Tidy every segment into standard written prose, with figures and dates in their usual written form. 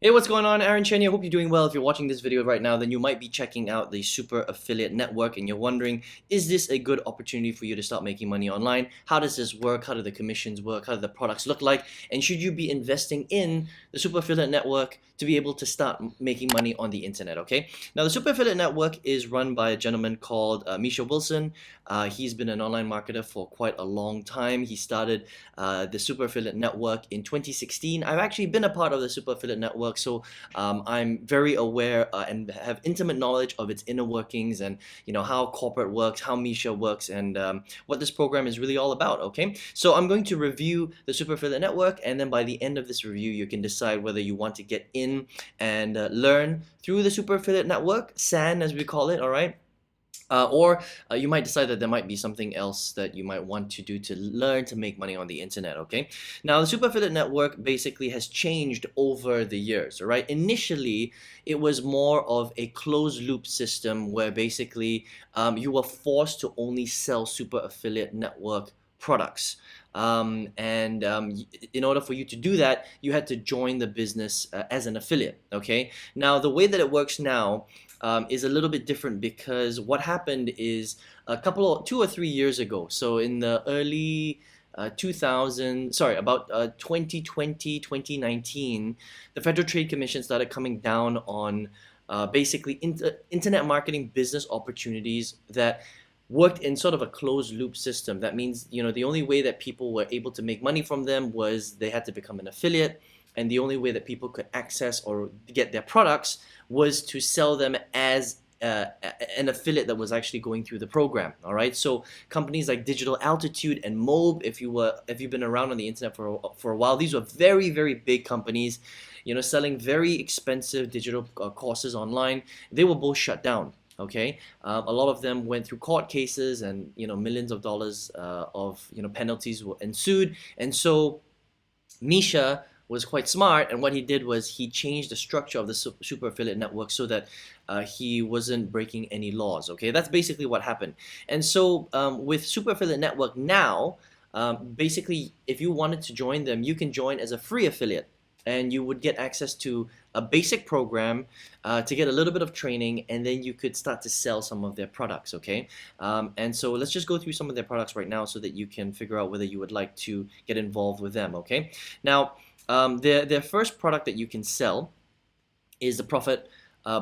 Hey, what's going on? Aaron Chen here. Hope you're doing well. If you're watching this video right now, then you might be checking out the Super Affiliate Network and you're wondering, is this a good opportunity for you to start making money online? How does this work? How do the commissions work? How do the products look like? And should you be investing in the Super Affiliate Network to be able to start making money on the internet, okay? Now, the Super Affiliate Network is run by a gentleman called Misha Wilson. He's been an online marketer for quite a long time. He started the Super Affiliate Network in 2016. I've actually been a part of the Super Affiliate Network, so I'm very aware and have intimate knowledge of its inner workings and how corporate works, how Misha works, and what this program is really all about. Okay, so I'm going to review the Super Affiliate Network, and then by the end of this review, you can decide whether you want to get in and learn through the Super Affiliate Network, SAN as we call it. All right. Or you might decide that there might be something else that you might want to do to learn to make money on the internet, okay? Now, the Super Affiliate Network basically has changed over the years, right? Initially, it was more of a closed loop system where basically you were forced to only sell Super Affiliate Network products. In order for you to do that, you had to join the business as an affiliate, okay? Now, the way that it works now is a little bit different because what happened is about 2020, 2019, the Federal Trade Commission started coming down on basically internet marketing business opportunities that worked in sort of a closed loop system. That means, the only way that people were able to make money from them was they had to become an affiliate, and the only way that people could access or get their products was to sell them as an affiliate that was actually going through the program. All right, so companies like Digital Altitude and Mobe, if you've been around on the internet for a while, these were very, very big companies, selling very expensive digital courses online. They were both shut down. Okay, a lot of them went through court cases, and millions of dollars of penalties were ensued. And so Misha was quite smart, and what he did was he changed the structure of the Super Affiliate Network so that he wasn't breaking any laws. Okay, that's basically what happened. And so with Super Affiliate Network now, basically, if you wanted to join them, you can join as a free affiliate, and you would get access to a basic program to get a little bit of training, and then you could start to sell some of their products, okay? And so let's just go through some of their products right now so that you can figure out whether you would like to get involved with them, okay? Now, their first product that you can sell is the Profit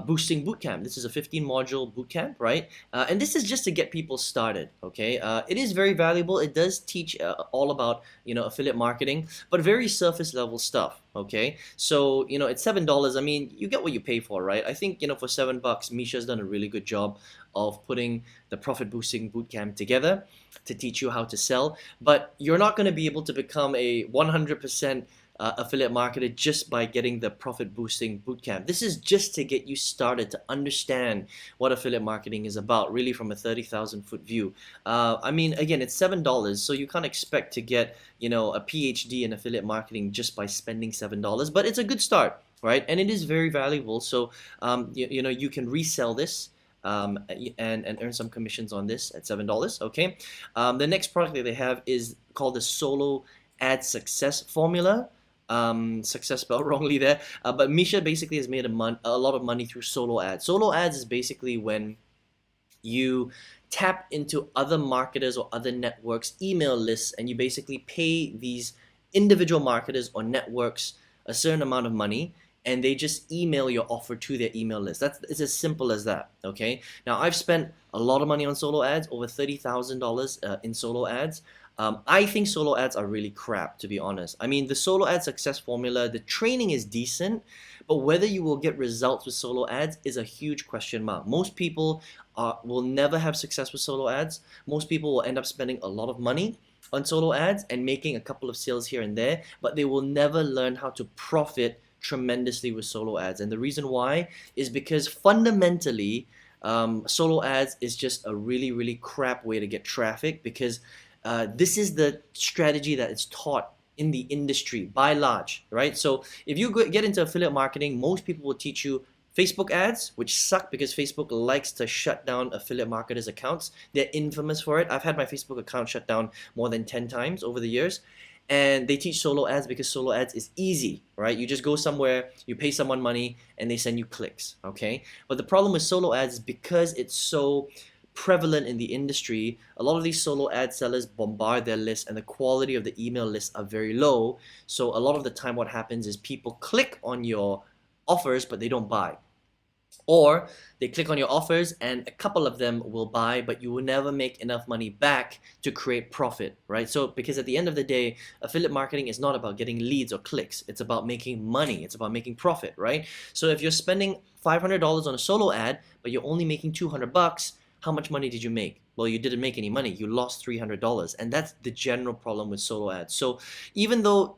Boosting Bootcamp. This is a 15-module bootcamp, right? And this is just to get people started, okay? It is very valuable. It does teach all about, affiliate marketing, but very surface level stuff, okay? So, it's $7. I mean, you get what you pay for, right? I think, for $7, Misha's done a really good job of putting the Profit Boosting Bootcamp together to teach you how to sell, but you're not going to be able to become a 100% affiliate marketer just by getting the Profit Boosting Bootcamp. This is just to get you started to understand what affiliate marketing is about, really from a 30,000-foot view. I mean, again, it's $7, so you can't expect to get, a PhD in affiliate marketing just by spending $7, but it's a good start, right? And it is very valuable, so you can resell this and earn some commissions on this at $7, okay? The next product that they have is called the Solo Ad Success Formula. Success spelled wrongly there, but Misha basically has made a lot of money through solo ads. Solo ads is basically when you tap into other marketers or other networks' email lists, and you basically pay these individual marketers or networks a certain amount of money, and they just email your offer to their email list. It's as simple as that, okay? Now, I've spent a lot of money on solo ads, over $30,000 in solo ads. I think solo ads are really crap, to be honest. I mean, the solo ad success formula, the training is decent, but whether you will get results with solo ads is a huge question mark. Most people will never have success with solo ads. Most people will end up spending a lot of money on solo ads and making a couple of sales here and there, but they will never learn how to profit tremendously with solo ads. And the reason why is because fundamentally, solo ads is just a really, really crap way to get traffic, because this is the strategy that is taught in the industry by large, right? So if you get into affiliate marketing, most people will teach you Facebook ads, which suck because Facebook likes to shut down affiliate marketers' accounts. They're infamous for it. I've had my Facebook account shut down more than 10 times over the years. And they teach solo ads because solo ads is easy, right? You just go somewhere, you pay someone money, and they send you clicks, okay? But the problem with solo ads is because it's so prevalent in the industry, a lot of these solo ad sellers bombard their lists and the quality of the email lists are very low. So a lot of the time what happens is people click on your offers but they don't buy. Or they click on your offers and a couple of them will buy, but you will never make enough money back to create profit, right? So, because at the end of the day, affiliate marketing is not about getting leads or clicks. It's about making money. It's about making profit, right? So if you're spending $500 on a solo ad, but you're only making $200, how much money did you make? Well, you didn't make any money. You lost $300. And that's the general problem with solo ads. So even though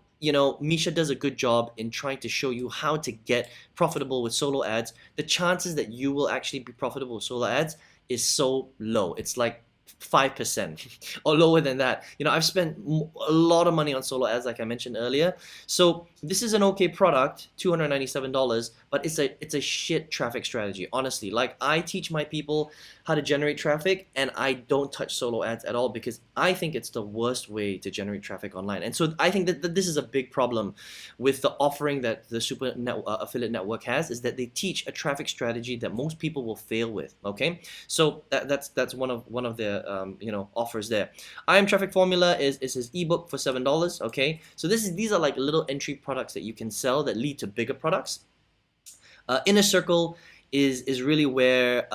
Misha does a good job in trying to show you how to get profitable with solo ads, the chances that you will actually be profitable with solo ads is so low. It's like 5% or lower than that. I've spent a lot of money on solo ads, like I mentioned earlier. So this is an okay product, $297, but it's a shit traffic strategy, honestly. Like, I teach my people how to generate traffic, and I don't touch solo ads at all because I think it's the worst way to generate traffic online. And so I think that this is a big problem with the offering that the affiliate network has, is that they teach a traffic strategy that most people will fail with. Okay, so that's one of their offers there. I Am Traffic Formula is his ebook for $7. Okay, so these are like little entry products that you can sell that lead to bigger products. Inner Circle is really where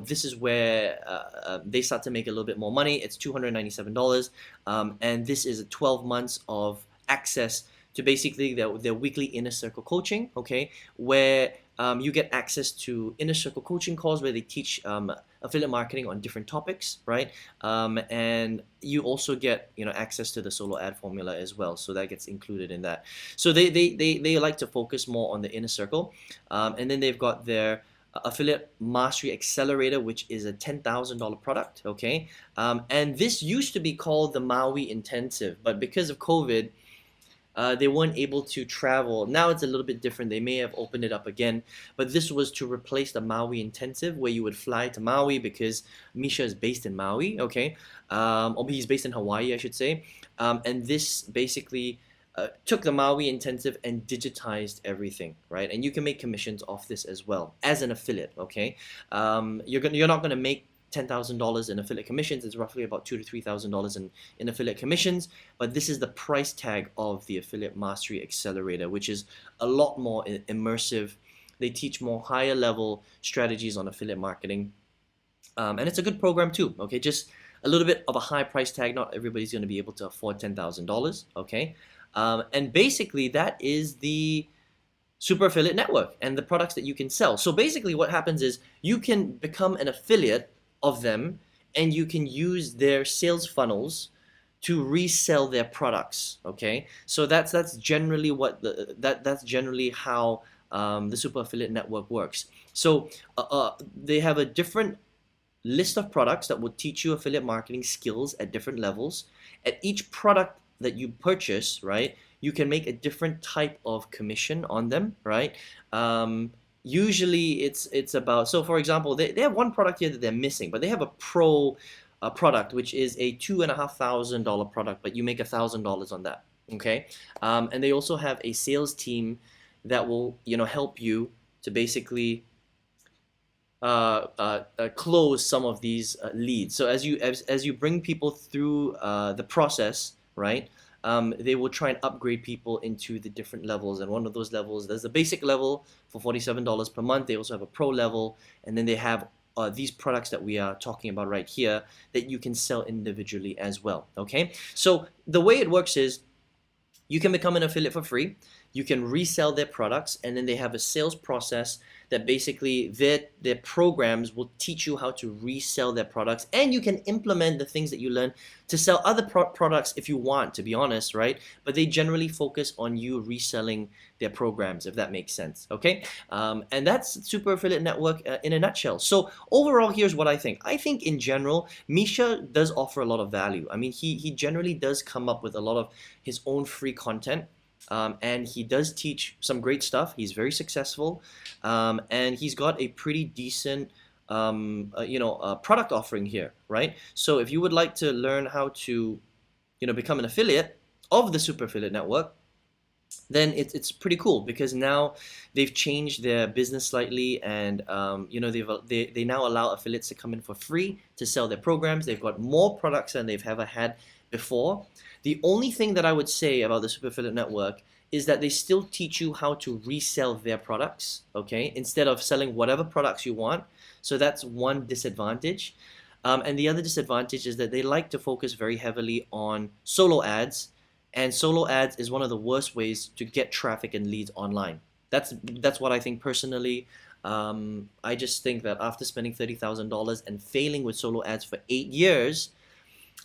this is where they start to make a little bit more money. It's $297, and this is 12 months of access to basically their weekly Inner Circle coaching, okay, where you get access to Inner Circle coaching calls where they teach affiliate marketing on different topics, right? And you also get access to the solo ad formula as well, so that gets included in that. So they like to focus more on the Inner Circle, and then they've got their Affiliate Mastery Accelerator, which is a $10,000 product, okay? And this used to be called the Maui Intensive, but because of COVID, they weren't able to travel. Now it's a little bit different. They may have opened it up again, but this was to replace the Maui Intensive, where you would fly to Maui because Misha is based in Maui, okay? Or he's based in Hawaii, I should say. And this basically took the Maui Intensive and digitized everything, right? And you can make commissions off this as well as an affiliate, okay? You're not gonna make $10,000 in affiliate commissions. It's roughly about $2,000 to $3,000 in affiliate commissions, but this is the price tag of the Affiliate Mastery Accelerator, which is a lot more immersive. They teach more higher level strategies on affiliate marketing, and it's a good program too, okay? Just a little bit of a high price tag. Not everybody's going to be able to afford $10,000, okay? And basically that is the Super Affiliate Network and the products that you can sell. So basically what happens is you can become an affiliate of them, and you can use their sales funnels to resell their products. Okay, so that's generally what that's generally how the Super Affiliate Network works. So they have a different list of products that will teach you affiliate marketing skills at different levels. At each product that you purchase, right, you can make a different type of commission on them, right? Usually it's about, so for example, they have one product here that they're missing, but they have a pro product, which is a $2,500 product, but you make $1,000 on that, okay? And they also have a sales team that will help you to basically close some of these leads. So as you bring people through the process, right, they will try and upgrade people into the different levels. And one of those levels, there's the basic level for $47 per month. They also have a pro level, and then they have these products that we are talking about right here that you can sell individually as well. Okay, so the way it works is you can become an affiliate for free. You can resell their products, and then they have a sales process that basically their programs will teach you how to resell their products, and you can implement the things that you learn to sell other products if you want, to be honest, right? But they generally focus on you reselling their programs, if that makes sense, okay? And that's Super Affiliate Network in a nutshell. So overall, here's what I think. I think in general, Misha does offer a lot of value. I mean, he generally does come up with a lot of his own free content. And he does teach some great stuff. He's very successful, and he's got a pretty decent product offering here, right? So if you would like to learn how to become an affiliate of the Super Affiliate Network, then it's pretty cool because now they've changed their business slightly, and they now allow affiliates to come in for free to sell their programs. They've got more products than they've ever had before. The only thing that I would say about the Super Affiliate Network is that they still teach you how to resell their products, okay, instead of selling whatever products you want. So that's one disadvantage. And the other disadvantage is that they like to focus very heavily on solo ads, and solo ads is one of the worst ways to get traffic and leads online. That's what I think personally. I just think that after spending $30,000 and failing with solo ads for 8 years,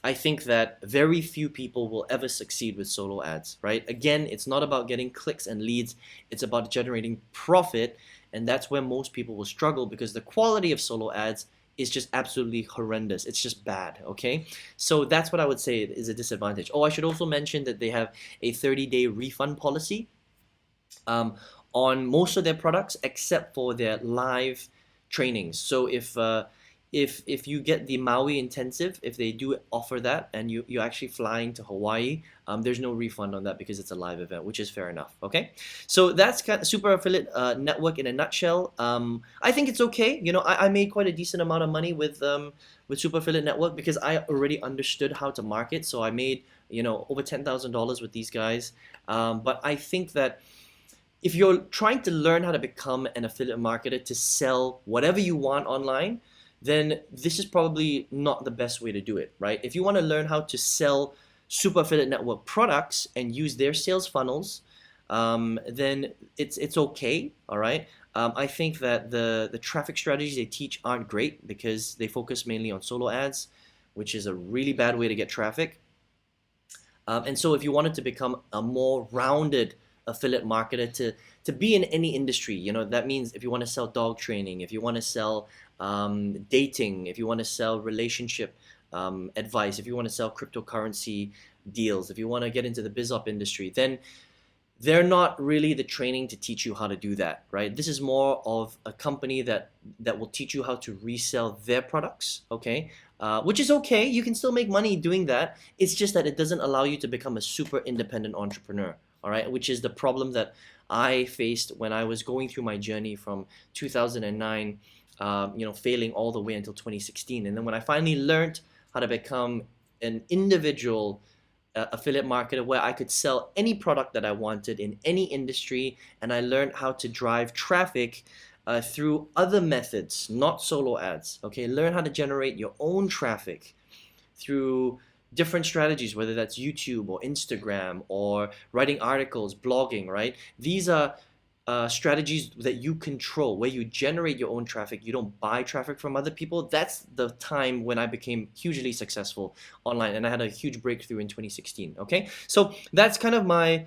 I think that very few people will ever succeed with solo ads, right? Again, it's not about getting clicks and leads, it's about generating profit, and that's where most people will struggle because the quality of solo ads is just absolutely horrendous. It's just bad, okay? So that's what I would say is a disadvantage. Oh, I should also mention that they have a 30-day refund policy on most of their products except for their live trainings. So if you get the Maui intensive, if they do offer that and you're actually flying to Hawaii, there's no refund on that because it's a live event, which is fair enough. Okay, so that's kind of Super Affiliate Network in a nutshell. I think it's okay. You know, I made quite a decent amount of money with Super Affiliate Network because I already understood how to market. So I made, you know, over $10,000 with these guys. But I think that if you're trying to learn how to become an affiliate marketer to sell whatever you want online, then this is probably not the best way to do it, right? If you want to learn how to sell Super Affiliate Network products and use their sales funnels, then it's okay, all right? I think that the traffic strategies they teach aren't great because they focus mainly on solo ads, which is a really bad way to get traffic. And so if you wanted to become a more rounded affiliate marketer to be in any industry, you know, that means if you want to sell dog training, if you want to sell dating, if you want to sell relationship advice, if you want to sell cryptocurrency deals, if you want to get into the biz op industry, then they're not really the training to teach you how to do that, right? This is more of a company that will teach you how to resell their products, okay? Which is okay, you can still make money doing that. It's just that it doesn't allow you to become a super independent entrepreneur, all right? Which is the problem that I faced when I was going through my journey from 2009, failing all the way until 2016. And then when I finally learned how to become an individual affiliate marketer where I could sell any product that I wanted in any industry, and I learned how to drive traffic through other methods, not solo ads, okay? Learn how to generate your own traffic through different strategies, whether that's YouTube or Instagram or writing articles, blogging, right? These are strategies that you control, where you generate your own traffic. You don't buy traffic from other people. That's the time when I became hugely successful online, and I had a huge breakthrough in 2016. Okay, so that's kind of my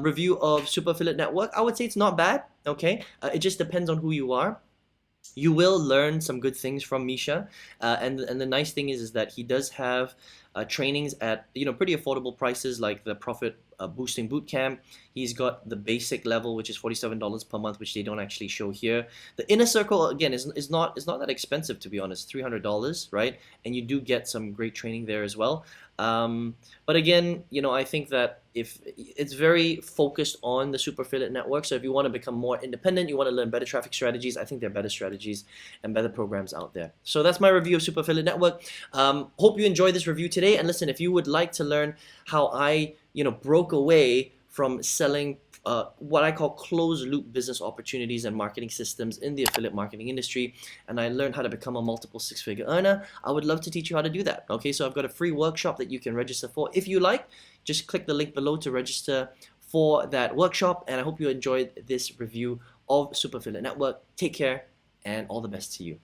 review of Super Affiliate Network. I would say it's not bad. Okay, it just depends on who you are. You will learn some good things from Misha, and the nice thing is that he does have trainings at pretty affordable prices, like the Profit Boosting Bootcamp. He's got the basic level, which is $47 per month, which they don't actually show here. The Inner Circle, again, is not that expensive, to be honest, $300, right? And you do get some great training there as well. But again, I think that if it's very focused on the Super Affiliate Network, so if you want to become more independent, you want to learn better traffic strategies, I think there are better strategies and better programs out there. So that's my review of Super Affiliate Network. Hope you enjoyed this review today. And listen, if you would like to learn how I broke away from selling what I call closed-loop business opportunities and marketing systems in the affiliate marketing industry, and I learned how to become a multiple six-figure earner, I would love to teach you how to do that. Okay, so I've got a free workshop that you can register for. If you like, just click the link below to register for that workshop, and I hope you enjoyed this review of Super Affiliate Network. Take care, and all the best to you.